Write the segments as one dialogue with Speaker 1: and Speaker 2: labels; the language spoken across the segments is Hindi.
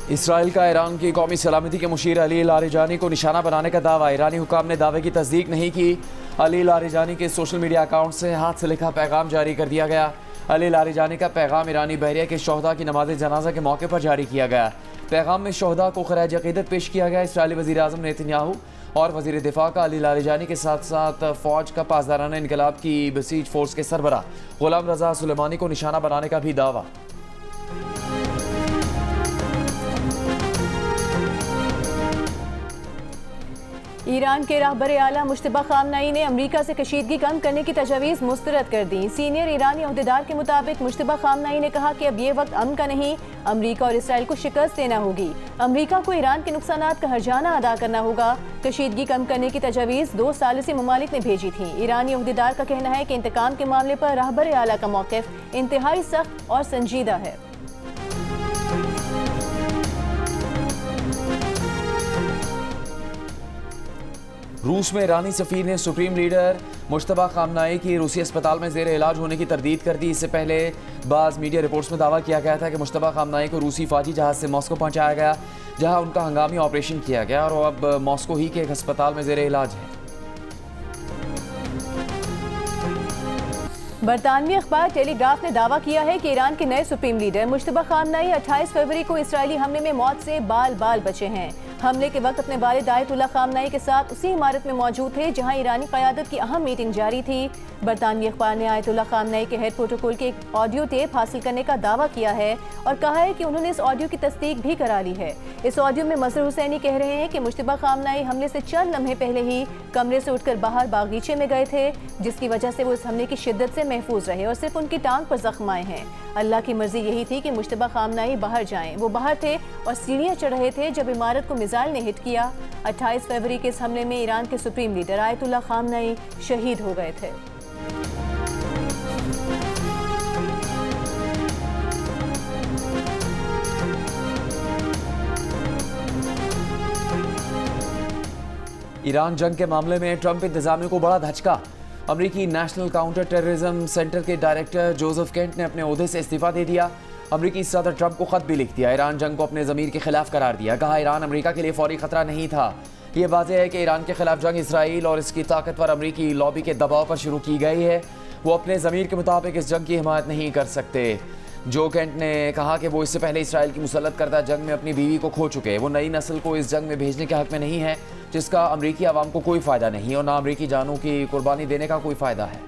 Speaker 1: इसराइल का ईरान की कौमी सलामती के मुशीर अली लारिजानी को निशाना बनाने का दावा। ईरानी हुकाम ने दावे की तस्दीक नहीं की। अली लारिजानी के सोशल मीडिया अकाउंट से हाथ से लिखा पैगाम जारी कर दिया गया। अली लारिजानी का पैगाम ईरानी बहरिया के शोहदा की नमाज जनाजा के मौके पर जारी किया गया। पैगाम में शोहदा को खराज अकीदत पेश किया गया। इसराइली वज़ीर आज़म नेतन्याहू और वज़ीर दिफा का अली लारिजानी के साथ साथ फ़ौज का पासदाराना इनकलाब की बसीज फोर्स के सरबराह गुलाम रज़ा सुलेमानी को निशाना बनाने का भी दावा।
Speaker 2: ईरान के रहबर आला मुश्तबा खामनाई ने अमरीका से कशीदगी कम करने की तजवीज़ मुस्तरद कर दी। सीनियर ईरानी अहदेदार के मुताबिक मुश्तबा खामनाई ने कहा कि अब ये वक्त अमन का नहीं, अमरीका और इसराइल को शिकस्त देना होगी। अमरीका को ईरान के नुकसानात का हर्जाना अदा करना होगा। कशीदगी कम करने की तजवीज़ 2 सालिसी ममालिक ने भेजी थी। ईरानी अहदेदार का कहना है कि इंतकाम के मामले पर रहबर आला का मौक़िफ़ इंतहाई सख्त और संजीदा है।
Speaker 1: रूस में ईरानी सफ़ीर ने सुप्रीम लीडर मुश्तबा खामनाई की रूसी अस्पताल में ज़ेर इलाज होने की तरदीद कर दी। इससे पहले बाज़ मीडिया रिपोर्ट्स में दावा किया गया था कि मुश्तबा खामनाई को रूसी फ़ौजी जहाज़ से मॉस्को पहुंचाया गया, जहां उनका हंगामी ऑपरेशन किया गया और अब मॉस्को ही के एक अस्पताल में ज़ेर इलाज है।
Speaker 2: बरतानवी अखबार टेलीग्राफ ने दावा किया है कि ईरान के नए सुप्रीम लीडर मुश्तबा खामनाई 28 फरवरी को इसराइली हमले में मौत से बाल बाल बचे हैं। हमले के वक्त अपने वालिद आयतुल्लाह खामनाई के साथ उसी इमारत में मौजूद थे जहां ईरानी क़यादत की अहम मीटिंग जारी थी। बरतानवी अखबार ने आयतुल्लाह खामनाई के हेड प्रोटोकॉल के एक ऑडियो टेप हासिल करने का दावा किया है और कहा है कि उन्होंने इस ऑडियो की तस्दीक भी करा ली है। इस ऑडियो में मज़हर हुसैनी कह रहे हैं कि मुश्तबा खामनाई हमले से चंद लम्हे पहले ही कमरे से उठकर बाहर बागीचे में गए थे, जिसकी वजह से वो इस हमले की शिद्दत से महफूज रहे और सिर्फ उनकी टांग पर जख्म आए हैं। अल्लाह की मर्जी यही थी कि मुश्तबा खामनाई बाहर जाएं। वो बाहर थे और सीढ़ियां चढ़ रहे थे जब इमारत को मिसाइल ने हिट किया। 28 फरवरी के इस हमले में ईरान के सुप्रीम लीडर आयतुल्लाह खामनाई शहीद हो गए थे।
Speaker 1: ईरान जंग के मामले में ट्रंप इंतजामिया को बड़ा धचका। अमरीकी नेशनल काउंटर टेररिज्म सेंटर के डायरेक्टर जोसेफ केंट ने अपने ओहदे से इस्तीफा दे दिया। अमरीकी सदर ट्रंप को खत भी लिख दिया। ईरान जंग को अपने ज़मीर के खिलाफ करार दिया। कहा ईरान अमरीका के लिए फौरी खतरा नहीं था। ये वाज़ेह है कि ईरान के खिलाफ जंग इसराइल और इसकी ताकतवर अमरीकी लॉबी के दबाव पर शुरू की गई है। वो अपने ज़मीर के मुताबिक इस जंग की हिमायत नहीं कर सकते। जो केंट ने कहा कि वो इससे पहले इसराइल की मुसल्लत करदा जंग में अपनी बीवी को खो चुके। वो नई नस्ल को इस जंग में भेजने के हक में नहीं है, जिसका अमरीकी आवाम को कोई फ़ायदा नहीं और ना अमरीकी जानों की कुर्बानी देने का कोई फ़ायदा है।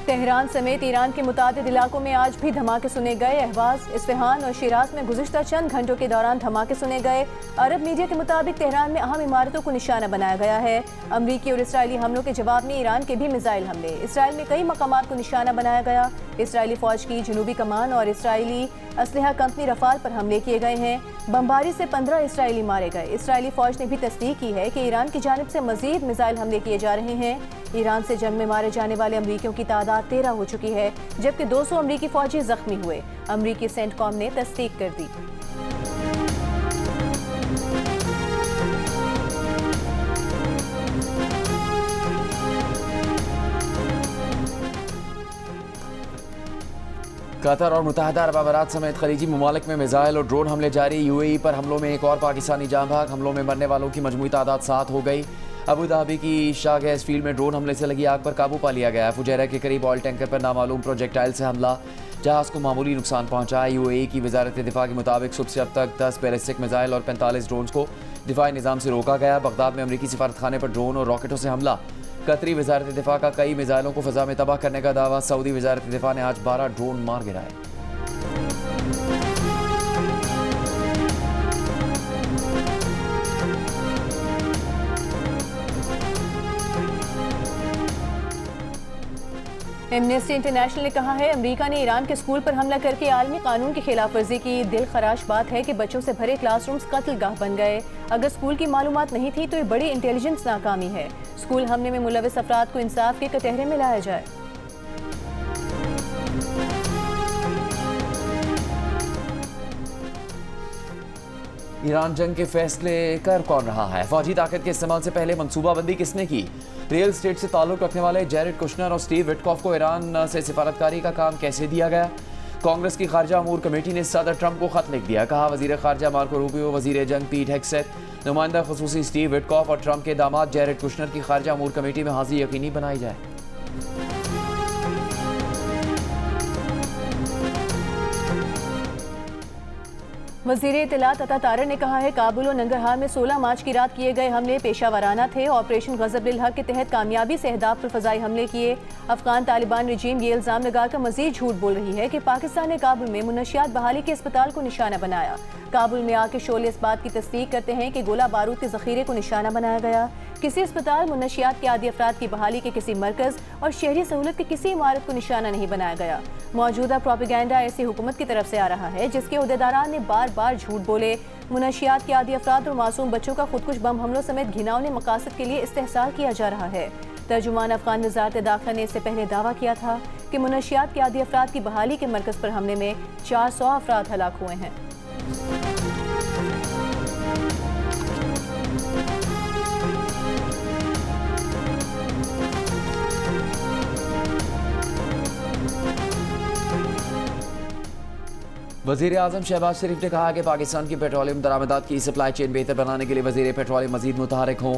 Speaker 2: तेहरान समेत ईरान के मुतादिद इलाकों में आज भी धमाके सुने गए। अहवाज, इस्फहान और शिराज में गुज़िश्ता चंद घंटों के दौरान धमाके सुने गए। अरब मीडिया के मुताबिक तेहरान में अहम इमारतों को निशाना बनाया गया है। अमरीकी और इसराइली हमलों के जवाब में ईरान के भी मिसाइल हमले। इसराइल में कई मकामात को निशाना बनाया गया। इसराइली फ़ौज की जनूबी कमान और इसराइली असलहा कंपनी रफ़ाल पर हमले किए गए हैं। बमबारी से 15 इसराइली मारे गए। इसराइली फ़ौज ने भी तस्दीक की है कि ईरान की जानिब से मज़ीद मिसाइल हमले किए जा रहे हैं। ईरान से जंग में मारे जाने वाले अमरीकियों की तादाद 13 हो चुकी है, जबकि 200 अमरीकी फ़ौजी ज़ख्मी हुए। अमरीकी सेंटकॉम ने तस्दीक कर दी।
Speaker 1: कतर और मुत्तहदा अरब अमारात समेत खलीजी ममालिक में मिसाइल और ड्रोन हमले जारी। यूएई पर हमलों में एक और पाकिस्तानी जाँ भाग। हमलों में मरने वालों की मजमूई तादाद 7 हो गई। अबू धाबी की शाह गैस फील्ड में ड्रोन हमले से लगी आग पर काबू पा लिया गया। फुजैरा के करीब ऑयल टैंकर पर नामालूम प्रोजेक्टाइल से हमला, जहाज़ को मामूली नुकसान पहुंचा। यूएई की वजारत दिफा के मुताबिक सुबह से अब तक 10 बैलिस्टिक मिसाइल और 45 ड्रोन को दिफाई निज़ाम से रोका गया। बगदाद में अमरीकी सिफारतखाने पर ड्रोन और रॉकेटों से हमला। कतरी वजारत दिफा का कई मिसाइलों को फ़ज़ा में तबाह करने का दावा। सऊदी वजारत दिफा ने आज 12 ड्रोन मार गिराए।
Speaker 2: एमनेस्टी इंटरनेशनल ने कहा है अमेरिका ने ईरान के स्कूल पर हमला करके आलमी कानून की खिलाफ वर्जी की। दिल खराश बात है कि बच्चों से भरे क्लासरूम्स कत्लगाह बन गए। अगर स्कूल की मालूमात नहीं थी तो ये बड़ी इंटेलिजेंस नाकामी है। स्कूल हमले में मुलविस अफराद को इंसाफ के कटहरे में लाया जाए।
Speaker 1: ईरान जंग के फैसले कर कौन रहा है? फौजी ताकत के इस्तेमाल से पहले मनसूबाबंदी किसने की? रियल स्टेट से ताल्लुक रखने वाले जैरेड कुशनर और स्टीव विटकॉफ को ईरान से सिफारतकारी का काम कैसे दिया गया? कांग्रेस की खारजा अमूर कमेटी ने सदर ट्रंप को खत लिख दिया। कहा वजीर खारजा मार्को रूबियो, वजीर जंग पीट हेगसेथ, नुमाइंदा खुसूसी स्टीव विटकॉफ और ट्रंप के दामाद जैरेड कुशनर की खारजा अमूर कमेटी में हाजिरी यकीनी बनाई जाए।
Speaker 2: वज़ीर इत्तलात अता तारर ने कहा है काबुल और नंगरहार में 16 मार्च की रात किए गए हमले पेशावराना थे। ऑपरेशन गज़ब लिल हक के तहत कामयाबी से अहदाफ पर फ़ज़ाई हमले किए। अफगान तालिबान रजीम ये इल्ज़ाम लगाकर मज़ीद झूठ बोल रही है कि पाकिस्तान ने काबुल में मुनशियात बहाली के अस्पताल को निशाना बनाया। काबुल में आके शोले इस बात की तस्दीक करते हैं कि गोला बारूद के ज़ख़ीरे को निशाना बनाया गया। किसी अस्पताल, मुनशियात के आदि अफराद की बहाली के किसी मरकज़ और शहरी सहूलत की किसी इमारत को निशाना नहीं बनाया गया। मौजूदा प्रोपेगेंडा ऐसी हुकूमत की तरफ से आ रहा है जिसके उहदेदारान ने बार बार झूठ बोले। मुनशियात के आदि अफराद और मासूम बच्चों का खुदकुश बम हमलों समेत घिनौने मकासद के लिए इस्तेहसाल किया जा रहा है। तर्जुमान अफगान वज़ारत दाखिला ने इससे पहले दावा किया था कि मुनशियात के आदि अफराद की बहाली के मरकज़ पर हमले में 400 अफराद हलाक हुए हैं।
Speaker 1: वज़ीर आज़म शहबाज शरीफ ने कहा कि पाकिस्तान की पेट्रोलियम दरामदात की सप्लाई चेन बेहतर बनाने के लिए वज़ीर पेट्रोलियम मज़ीद मुतहरिक हों।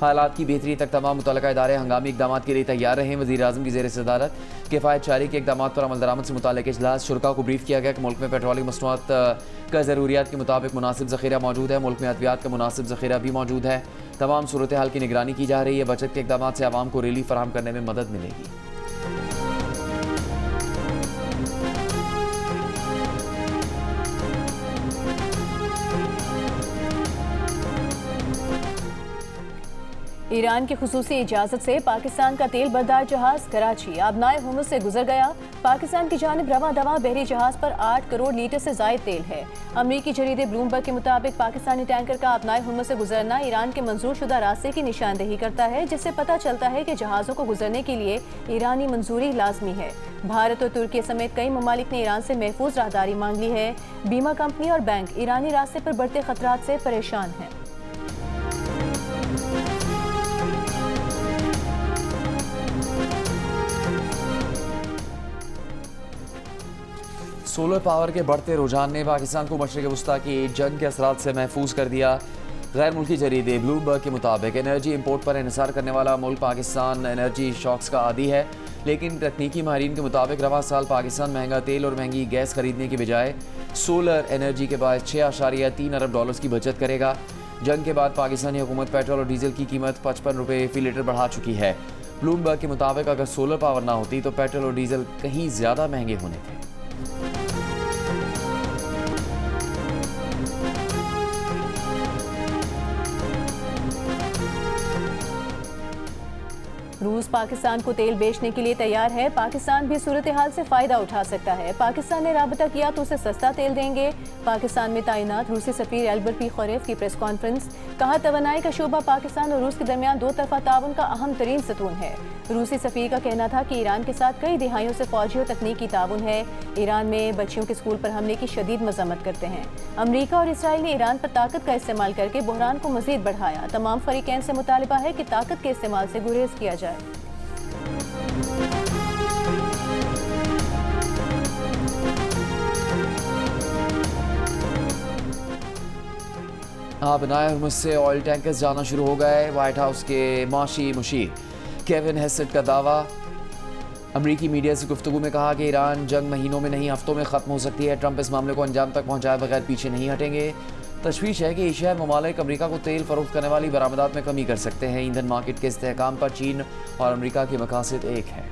Speaker 1: हालात की बेहतरी तक तमाम मुतल्लिका इदारे हंगामी इक़दामात के लिए तैयार रहें। वज़ीर आज़म की ज़ेर सदारत किफ़ायत जारी के इक़दामात पर अमल दरामद से मुताल्लिक़ इजलास। शुरका को ब्रीफ किया गया कि मुल्क में पेट्रोलियम मसनूआत का ज़रूरियात के मुताबिक मुनासिब ज़ख़ीरा मौजूद है। मुल्क में अद्वियात का मुनासिब ज़ख़ीरा भी मौजूद है। तमाम सूरत हाल की निगरानी की जा रही है। बचत के इक़दामात से आवाम को रिलीफ फराहम करने में मदद मिलेगी।
Speaker 2: ईरान की खुसूसी इजाज़त से पाकिस्तान का तेल बरदार जहाज कराची आबनाए हुर्मुज़ से गुजर गया। पाकिस्तान की जानिब रवा दवा बहरी जहाज पर 8 करोड़ लीटर से ज़ायद तेल है। अमरीकी जरीदे ब्लूमबर्ग के मुताबिक पाकिस्तानी टैंकर का आबनाए हुर्मुज़ से गुजरना ईरान के मंजूर शुदा रास्ते की निशानदेही करता है, जिससे पता चलता है कि जहाज़ों को गुजरने के लिए ईरानी मंजूरी लाजमी है। भारत और तुर्की समेत कई ममालिक ने ईरान से महफूज राहदारी मांग ली है। बीमा कंपनी और बैंक ईरानी रास्ते पर बढ़ते खतरात से परेशान हैं।
Speaker 1: सोलर पावर के बढ़ते रुझान ने पाकिस्तान को मशरिक़ वस्ता की जंग के असरात से महफूज कर दिया। गैर मुल्की जरीदे ब्लूमबर्ग के मुताबिक एनर्जी इंपोर्ट पर इन्हिसार करने वाला मुल्क पाकिस्तान एनर्जी शॉक्स का आदी है, लेकिन तकनीकी माहिरीन के मुताबिक रवा साल पाकिस्तान महंगा तेल और महंगी गैस खरीदने की बजाय सोलर एनर्जी के बाद 6.3 अरब डॉलर्स की बचत करेगा। जंग के बाद पाकिस्तानी हुकूमत पेट्रोल और डीजल की कीमत 55 रुपये फ़ी लीटर बढ़ा चुकी है। ब्लूमबर्ग के मुताबिक अगर सोलर पावर ना होती तो पेट्रोल और डीजल कहीं ज़्यादा महंगे होने थे।
Speaker 2: रूस पाकिस्तान को तेल बेचने के लिए तैयार है। पाकिस्तान भी सूरत हाल से फ़ायदा उठा सकता है। पाकिस्तान ने राबता किया तो उसे सस्ता तेल देंगे। पाकिस्तान में तैनात रूसी सफ़ीर एल्बर पी ख़ुरैफ की प्रेस कॉन्फ्रेंस। कहा तवानाई का शोबा पाकिस्तान और रूस के दरमियान दो तरफा ताउन का अहम तरीन सतून है। रूसी सफ़ीर का कहना था कि ईरान के साथ कई दिहाइयों से फ़ौजी और तकनीकी ताउन है। ईरान में बच्चियों के स्कूल पर हमले की शदीद मज़म्मत करते हैं। अमरीका और इसराइल ने ईरान पर ताकत का इस्तेमाल करके बहरान को मज़ीद बढ़ाया। तमाम फ़रीक़ैन से मुतालिबा है कि ताकत के इस्तेमाल से गुरेज किया जाए।
Speaker 1: आबनाए हुर्मुज़ से ऑयल टैंकर्स जाना शुरू हो गए। वाइट हाउस के माशी मुशीर केविन हेसेट का दावा। अमरीकी मीडिया से गुफ्तगू में कहा कि ईरान जंग महीनों में नहीं हफ्तों में ख़त्म हो सकती है। ट्रंप इस मामले को अंजाम तक पहुँचाए बगैर पीछे नहीं हटेंगे। तशवीश है कि एशियाई ममालिक अमरीका को तेल फरोख्त करने वाली बरामदात में कमी कर सकते हैं। ईंधन मार्केट के इस्तेहकाम पर चीन और अमरीका के मकासद एक है।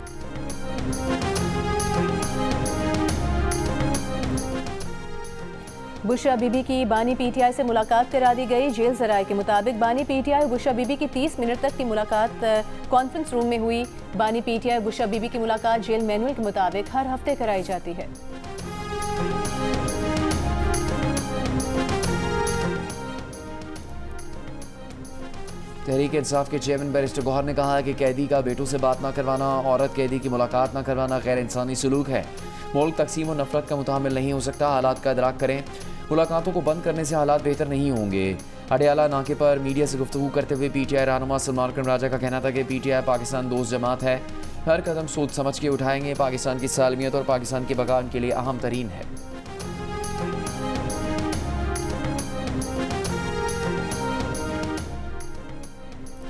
Speaker 2: बुशरा बीबी की बानी पीटीआई से मुलाकात करा दी गई। जेल ज़राए के मुताबिक बानी पीटीआई और बुशरा बीबी की 30 मिनट तक की मुलाकात कॉन्फ्रेंस रूम में हुई। बानी पीटीआई और बुशरा बीबी की मुलाकात जेल मैनुअल के मुताबिक हर हफ्ते कराई जाती है।
Speaker 1: तहरीक इंसाफ के चेयरमैन बैरिस्टर गौहर ने कहा कि कैदी का बेटों से बात ना करवाना, औरत कैदी की मुलाकात ना करवाना गैर इंसानी सलूक है। मुल्क तकसीम और नफरत का मुतामिल नहीं हो सकता। हालात का इदराक करें मुलाकातों को बंद करने से हालात बेहतर नहीं होंगे। अडयाला नाके पर मीडिया से गुफ्तगू करते हुए पीटीआई रहनुमा सलमान राजा का कहना था कि पीटीआई पाकिस्तान दोस्त जमात है, हर कदम सोच समझ के उठाएंगे, पाकिस्तान की सालमियत और पाकिस्तान के बका के लिए अहम तरीन है।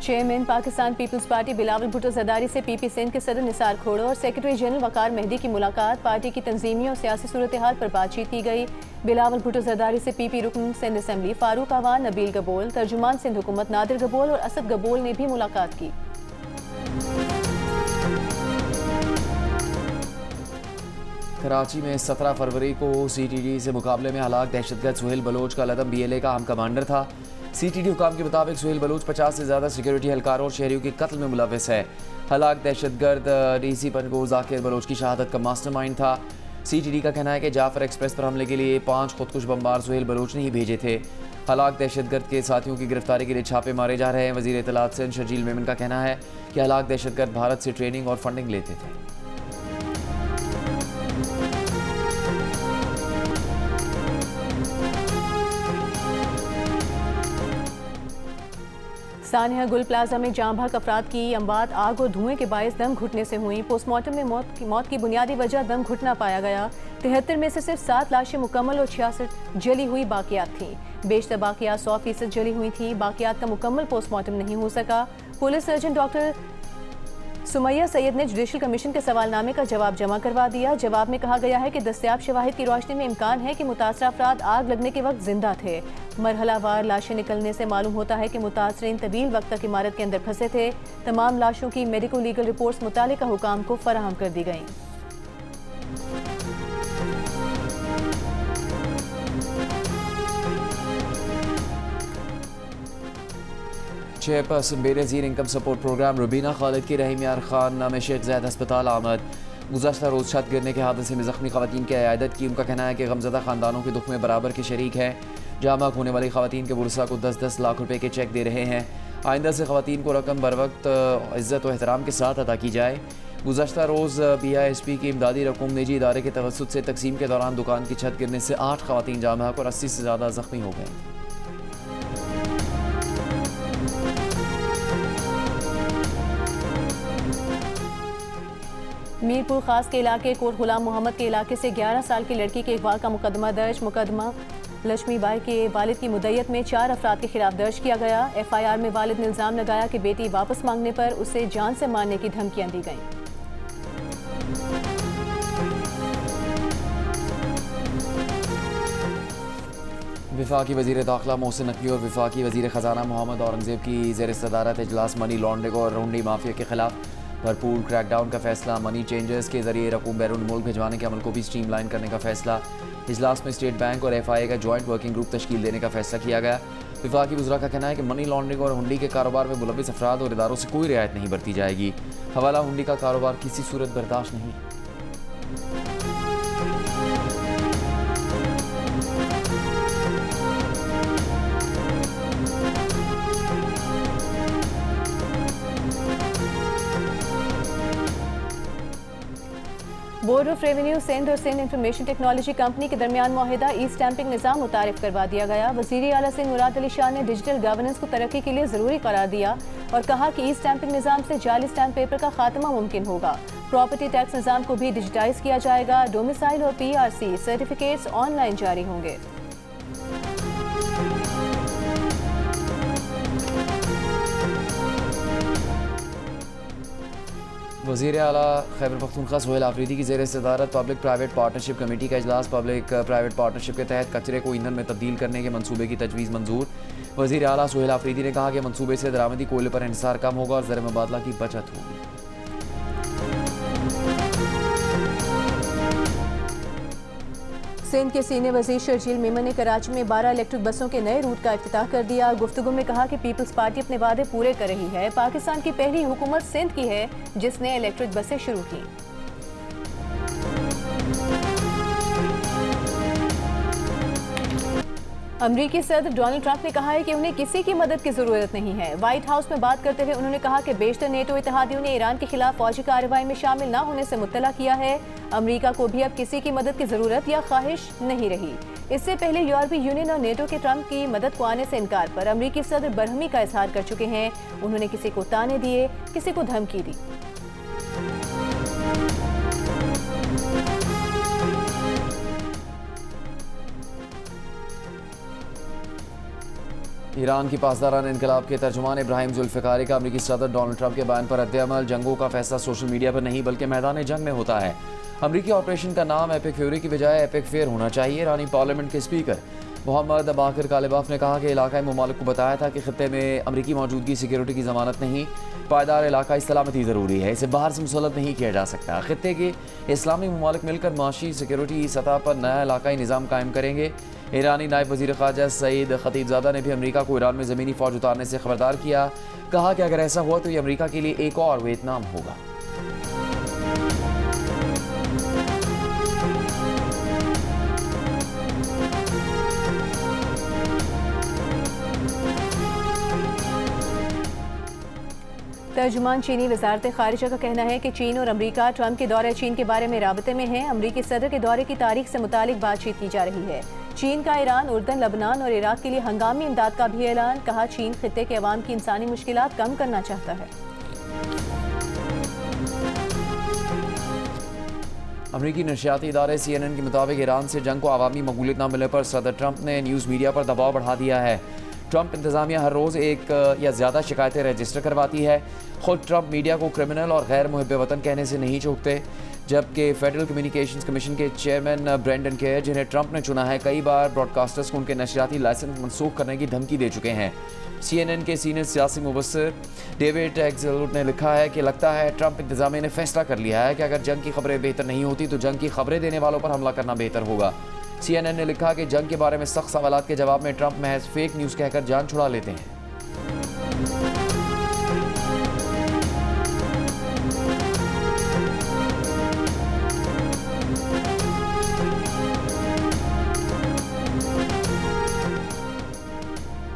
Speaker 2: Chairman Pakistan peoples party Bilawal Bhutto Zardari से पीपी सिंध के सदर निसार खोड़ो और सेक्रेटरी जनरल वकार मेहदी की मुलाकात, पार्टी की तंजीमी और सियासी सूरत हाल पर बातचीत की गई। बिलावल भुट्टो जरदारी से पीपी रुकन सिंध असम्बली फारूक आवान, नबील गबोल, तर्जुमान सिंध हुकूमत नादिर गबोल और असद गबोल ने भी मुलाकात की।
Speaker 1: कराची में 17 फरवरी को CTD से मुकाबले में हलाक दहशतगर्द सुहेल बलोच का लदम BLA का अहम कमांडर था। CTD हुकाम के मुताबिक सुहेल बलोच 50 से ज़्यादा सिक्योरिटी एहलकारों और शहरियों के कत्ल में मुलविस है। हलाक दहशतगर्द DC पंजगोर जाकिर बलोच की शहादत का मास्टरमाइंड था। CTD का कहना है कि जाफर एक्सप्रेस पर हमले के लिए 5 खुदकुश बमबार सुहेल बलोच ने ही भेजे थे। हलाक दहशतगर्द के साथियों की गिरफ्तारी के लिए छापे मारे जा रहे हैं। वज़ीर इत्तलात सिंध शर्जील मेमन का कहना है कि हलाक दहशतगर्द भारत से ट्रेनिंग और फंडिंग लेते थे।
Speaker 2: सानिया गुल प्लाजा में जाँ बहक अफराद की अमवात आग और धुएं के बायस दम घुटने से हुई। पोस्टमार्टम में मौत की बुनियादी वजह दम घुटना पाया गया। 73 में से सिर्फ 7 लाशें मुकम्मल और 66 जली हुई बाकियात थीं। बेशतर बाकियात 100% जली हुई थीं। बाकियात का मुकम्मल पोस्टमार्टम नहीं हो सका। Police surgeon doctor Sumaiya Syed ने जुडिशल कमीशन के सवालनामे का जवाब जमा करवा दिया। जवाब में कहा गया है कि दस्तयाब शवाहिद की रोशनी में इम्कान है कि मुतासरा अफराद आग लगने के वक्त जिंदा थे। मरहलावार लाशें निकलने से मालूम होता है कि मुतासरीन तवील वक्त तक इमारत के अंदर फंसे थे। तमाम लाशों की मेडिको लीगल रिपोर्ट्स मुतालिका हुकाम को फराहम कर दी गईं।
Speaker 1: Chairperson Benazir income support programme Rubina Khalid की रहीम यार खान में शेख ज़ैद अस्पताल आमद। गुज़श्ता रोज़ छत गिरने के हादसे में ज़ख्मी ख़वातीन की इयादत की। उनका कहना है कि गमज़दा ख़ानदानों के दुख में बराबर के शरीक है। जामक होने वाली ख़वातीन के बुरसा को 10-10 लाख रुपए के चेक दे रहे हैं। आइंदा से ख़वातीन को रकम बर वक्त इज़्ज़त व एहतराम के साथ अदा की जाए। गुज़श्ता रोज़ BISP की इमदादी रकूम निजी इदारे के तवस्सुत से तकसीम के दौरान दुकान की छत गिरने से 8 ख़वातीन जामक और 80 से ज़्यादा ज़ख्मी हो गए।
Speaker 2: मीरपुर खास के इलाके कोट गुलाम मोहम्मद के इलाके से 11 साल की लड़की के अगवा का मुकदमा दर्ज। मुकदमा लक्ष्मी बाई के वालिद की मुद्दत में 4 अफराद के खिलाफ दर्ज किया गया। FIR में वालिद ने इल्ज़ाम लगाया कि बेटी वापस मांगने पर उसे जान से मारने की धमकियां दी गईं।
Speaker 1: वफाकी वज़ीर दाखिला मोहसिन नकवी और वफाकी वज़ीर ख़जाना मोहम्मद औरंगज़ेब की ज़ेर सदारत इजलास मनी लॉन्ड्रिंग और हुंडी माफिया के खिलाफ भरपूर क्रैकडाउन का फैसला। मनी चेंजर्स के जरिए रकूम बैरून मुल्क भिजवाने के अमल को भी स्ट्रीमलाइन करने का फैसला। इजलास में स्टेट बैंक और FIA का जॉइंट वर्किंग ग्रुप तश्कील देने का फैसला किया गया। वफाकी वज़रा का कहना है कि मनी लॉन्ड्रिंग और हुंडी के कारोबार में मुलविस अफराद और इदारों से कोई रियायत नहीं बरती जाएगी। हवाला हुंडी का कारोबार किसी सूरत बर्दाश्त नहीं।
Speaker 2: बोर्ड ऑफ रेवेन्यू सिंध और सिंध इंफॉर्मेशन टेक्नोलॉजी कंपनी के दरमियान मुआहिदा ई स्टैंपिंग निज़ाम मुतारिफ करवा दिया गया। वज़ीर आला सिंध मुराद अली शाह ने डिजिटल गवर्नेंस को तरक्की के लिए ज़रूरी करार दिया और कहा कि ई स्टैंपिंग निज़ाम से जाली स्टैंप पेपर का खात्मा मुमकिन होगा। प्रॉपर्टी टैक्स निज़ाम को भी डिजिटाइज किया जाएगा। डोमिसाइल और PRC सर्टिफिकेट्स ऑनलाइन जारी होंगे।
Speaker 1: वज़ीर आला खैबर पख्तूनख्वा सुहेल आफरीदी की ज़ेर सदारत पब्लिक प्राइवेट पार्टनरशिप कमेटी का इजलास। पब्लिक प्राइवेट पार्टनरशिप के तहत कचरे को ईंधन में तब्दील करने के मंसूबे की तजवीज़ मंजूर। वज़ीर आला सुहेल आफरीदी ने कहा कि मंसूबे से दरामदी कोयले पर इंहिसार कम होगा और ज़र मुबादला की बचत होगी।
Speaker 2: सिंध के सीनियर वज़ीर शर्जील मेमन ने कराची में 12 इलेक्ट्रिक बसों के नए रूट का इफ्तिताह कर दिया। गुफ्तगू में कहा कि पीपल्स पार्टी अपने वादे पूरे कर रही है। पाकिस्तान की पहली हुकूमत सिंध की है जिसने इलेक्ट्रिक बसें शुरू की। अमरीकी सदर डोनाल्ड ट्रंप ने कहा है कि उन्हें किसी की मदद की जरूरत नहीं है। व्हाइट हाउस में बात करते हुए उन्होंने कहा कि बेशतर नेटो इत्तेहादियों ने ईरान के खिलाफ फौजी कार्रवाई में शामिल न होने से मुत्तला किया है। अमरीका को भी अब किसी की मदद की जरूरत या ख्वाहिश नहीं रही। इससे पहले यूरोपीय यूनियन और नेटो के ट्रंप की मदद को आने से इनकार पर अमरीकी सदर बरहमी का इजहार कर चुके हैं। उन्होंने किसी को ताने दिए, किसी को धमकी दी।
Speaker 1: ईरान की पासदारान इनकलाब के तर्जुमान इब्राहिम जुल्फ़िकारी का अमरीकी सदर डोनाल्ड ट्रंप के बयान पर रद्द-ए-अमल। जंगों का फैसला सोशल मीडिया पर नहीं बल्कि मैदान जंग में होता है। अमरीकी ऑपरेशन का नाम एपिक फ्यूरी की बजाय एपिक फेयर होना चाहिए। ईरानी पार्लियामेंट के स्पीकर मोहम्मद बाकिर कालिबाफ ने कहा कि इलाकाई ममालिक को बताया था कि खित्ते में अमरीकी मौजूदगी सिक्योरिटी की जमानत नहीं, पायदार इलाकाई सलामती ज़रूरी है, इसे बाहर से मुसलत नहीं किया जा सकता। खित्ते के इस्लामी ममालिक मिलकर माशी सिक्योरिटी सतह पर नया इलाकाई निज़ाम कायम करेंगे। ईरानी नायब वज़ीर ख़ारजा सईद खतीबज़ादा ने भी अमरीका को ईरान में ज़मीनी फ़ौज उतारने से खबरदार किया। कहा कि अगर ऐसा हुआ तो ये अमरीका के लिए एक और वियतनाम होगा।
Speaker 2: तर्जुमान चीनी वजारत खारिजा का कहना है कि चीन और अमरीका ट्रंप के दौरे चीन के बारे में राबते में हैं। अमरीकी सदर के दौरे की तारीख से मुतालिक बातचीत की जा रही है। चीन का ईरान, उर्दन, लबनान और इराक के लिए हंगामी इमदाद का भी ऐलान। कहा चीन खित्ते के अवाम की इंसानी मुश्किलात कम करना चाहता है।
Speaker 1: अमरीकी नशियाती इदारे CNN के मुताबिक ईरान से जंग को अवामी मकबूलियत न मिलने पर सदर ट्रंप ने न्यूज़ मीडिया पर दबाव बढ़ा दिया है। ट्रंप इंतज़ामिया हर रोज़ एक या ज़्यादा शिकायतें रजिस्टर करवाती है। खुद ट्रंप मीडिया को क्रिमिनल और गैर मुहिब वतन कहने से नहीं चूकते, जबकि फेडरल कम्युनिकेशंस कमीशन के चेयरमैन ब्रेंडन केयर, जिन्हें ट्रंप ने चुना है, कई बार ब्रॉडकास्टर्स को उनके नशरियाती लाइसेंस मनसूख करने की धमकी दे चुके हैं। CNN के सीनियर सियासी मुबस्सिर डेविड एक्सलवुड ने लिखा है कि लगता है ट्रंप इंतज़ामिया ने फैसला कर लिया है कि अगर जंग की खबरें बेहतर नहीं होती तो जंग की खबरें देने वालों पर हमला करना बेहतर होगा। CNN ने लिखा कि जंग के बारे में सख्त सवालात के जवाब में ट्रंप महज फेक न्यूज़ कहकर जान छुड़ा लेते हैं।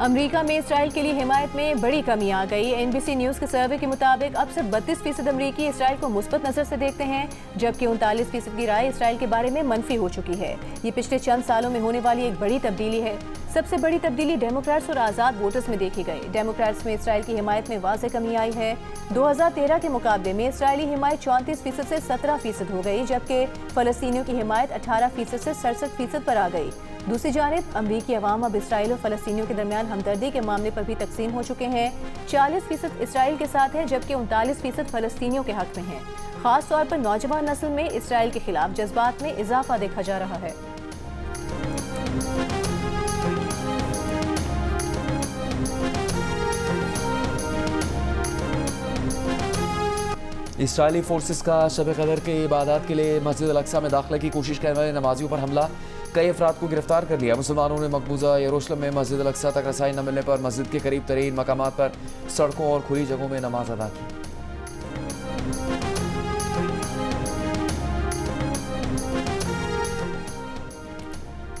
Speaker 2: अमरीका में इसराइल के लिए हिमायत में बड़ी कमी आ गई। NBC न्यूज़ के सर्वे के मुताबिक अब सिर्फ 32% अमरीकी इसराइल को मुस्बत नज़र से देखते हैं, जबकि 39% की राय इसराइल के बारे में मनफी हो चुकी है। ये पिछले चंद सालों में होने वाली एक बड़ी तब्दीली है। सबसे बड़ी तब्दीली डेमोक्रेट्स और आज़ाद वोटर्स में देखी गई। डेमोक्रेट्स में इसराइल की हिमायत में वाज़ेह कमी आई है। 2013 के मुकाबले में इसराइली हिमायत 34% से 17% हो गई, जबकि फ़लस्तीनियों की हिमायत 18% से 67% पर आ गई। दूसरी जानिब अमरीकी अवाम अब इसराइल और फ़लस्तीनियों के दरमियान हमदर्दी के मामले पर भी तकसीम हो चुके हैं। 40% इसराइल के साथ है, जबकि 39% फ़लस्तीनियों के हक में है। ख़ास तौर पर नौजवान नस्ल में इसराइल के खिलाफ जज्बात में इजाफा देखा जा रहा है।
Speaker 1: इसराइली फोर्सेस का शब कदर के इबादत के लिए मस्जिद अल-अक्सा में दाखिले की कोशिश करने वाले नमाजियों पर हमला, कई अफराद को गिरफ्तार कर लिया। मुसलमानों ने मकबूजा यरूशलेम में मस्जिद अल-अक्सा तक रसाई न मिलने पर मस्जिद के करीब तरीन मकामात पर सड़कों और खुली जगहों में नमाज अदा की।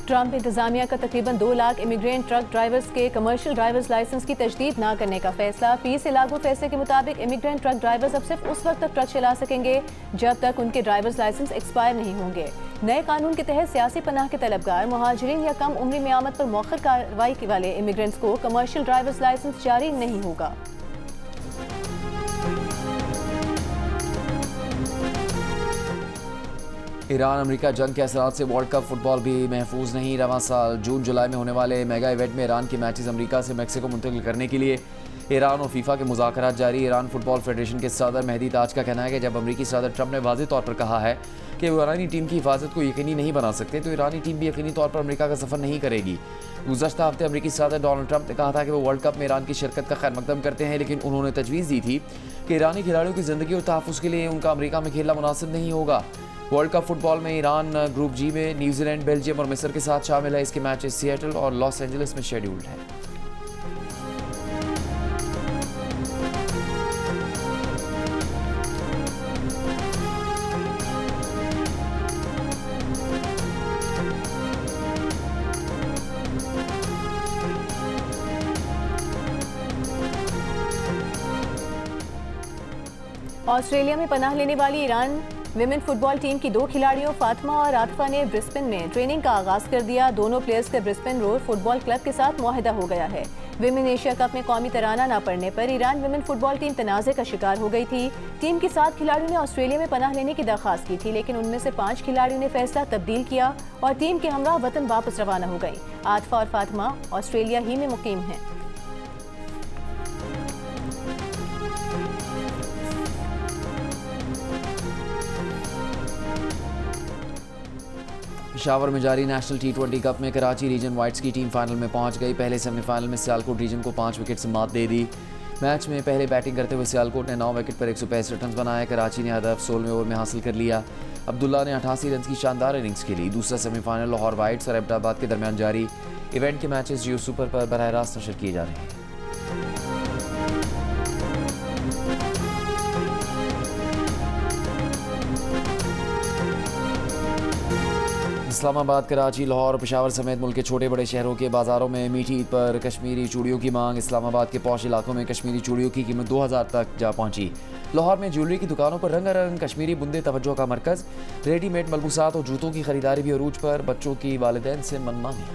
Speaker 2: ट्रंप इंतजामिया का तकरीबन 2 लाख इमिग्रेंट ट्रक ड्राइवर्स के कमर्शियल ड्राइवर्स लाइसेंस की तजदीद न करने का फैसला। पीर से लागू फैसले के मुताबिक इमिग्रेंट ट्रक ड्राइवर्स अब सिर्फ उस वक्त तक ट्रक चला सकेंगे जब तक उनके ड्राइवर्स लाइसेंस एक्सपायर नहीं होंगे। नए कानून के तहत सियासी पनाह के तलबगार, मुहाजिरीन या कम उम्री में आमद पर मौखर कार्रवाई वाले इमिग्रेंट्स को कमर्शियल ड्राइवर्स लाइसेंस जारी नहीं होगा।
Speaker 1: ईरान अमेरिका जंग के असरात से वर्ल्ड कप फुटबॉल भी महफूज नहीं। रवां साल जून जुलाई में होने वाले मेगा इवेंट में ईरान के मैचेस अमेरिका से मैक्सिको मुंतकिल करने के लिए ईरान और फीफा के मुज़ाकरात जारी। ईरान फुटबॉल फेडरेशन के सदर मेहदी ताज का कहना है कि जब अमेरिकी सदर ट्रंप ने वाज़ेह तौर पर कहा है कि वो ईरानी टीम की हिफाजत को यकीनी नहीं बना सकते, तो ईरानी टीम भी यकीनी तौर पर अमेरिका का सफ़र नहीं करेगी। गुज़श्ता हफ्ते अमेरिकी सदर डोनाल्ड ट्रंप ने कहा था कि वो वर्ल्ड कप में ईरान की शिरकत का खैर मकदम करते हैं, लेकिन उन्होंने तजवीज़ दी थी कि ईरानी खिलाड़ियों की ज़िंदगी और तहफ़्फ़ुज़ के लिए उनका अमेरिका में खेलना मुनासिब नहीं होगा। वर्ल्ड कप फुटबॉल में ईरान ग्रुप जी में न्यूजीलैंड, बेल्जियम और मिस्र के साथ शामिल है। इसके मैचेस सिएटल और लॉस एंजलिस में शेड्यूल्ड हैं।
Speaker 2: ऑस्ट्रेलिया में पनाह लेने वाली ईरान विमेन फुटबॉल टीम की 2 खिलाड़ियों फातिमा और आतिफा ने ब्रिस्बेन में ट्रेनिंग का आगाज कर दिया। दोनों प्लेयर्स का ब्रिस्बेन रोड फुटबॉल क्लब के साथ मुआहिदा हो गया है। विमेन एशिया कप में कौमी तराना न पड़ने पर ईरान विमेन फुटबॉल टीम तनाज़े का शिकार हो गई थी। टीम के 7 खिलाड़ियों ने ऑस्ट्रेलिया में पनाह लेने की दरख्वास्त की थी, लेकिन उनमें से 5 खिलाड़ियों ने फैसला तब्दील किया और टीम के हमरा वतन वापस रवाना हो गई। आतिफा और फातिमा ऑस्ट्रेलिया ही में मुकीम हैं।
Speaker 1: पेशावर में जारी नेशनल T20 कप में कराची रीजन वाइट्स की टीम फाइनल में पहुंच गई। पहले सेमीफाइनल में सियालकोट रीजन को 5 विकेट से मात दे दी। मैच में पहले बैटिंग करते हुए सियालकोट ने 9 विकेट पर 165 रन बनाए। कराची ने हदफ 16वें ओवर में हासिल कर लिया। अब्दुल्ला ने 88 रन की शानदार इनिंग्स खेली। दूसरा सेमीफाइनल लाहौर वाइट्स और एबटाबाद के दरमियान जारी। इवेंट के मैचेस जियो सुपर पर बराह रास्त नशर किए जा रहे हैं। इस्लामाबाद, कराची, लाहौर, पेशावर समेत मुल्क के छोटे बड़े शहरों के बाज़ारों में मीठी ईद पर कश्मीरी चूड़ियों की मांग। इस्लामाबाद के पौश इलाकों में कश्मीरी चूड़ियों की कीमत 2000 तक जा पहुंची। लाहौर में ज्वेलरी की दुकानों पर रंगारंग कश्मीरी बुंदे तवज्जो का मरकज़। रेडीमेड मलबूसात और जूतों की खरीदारी भी अरूज पर। बच्चों की वालिदैन से मनमानी।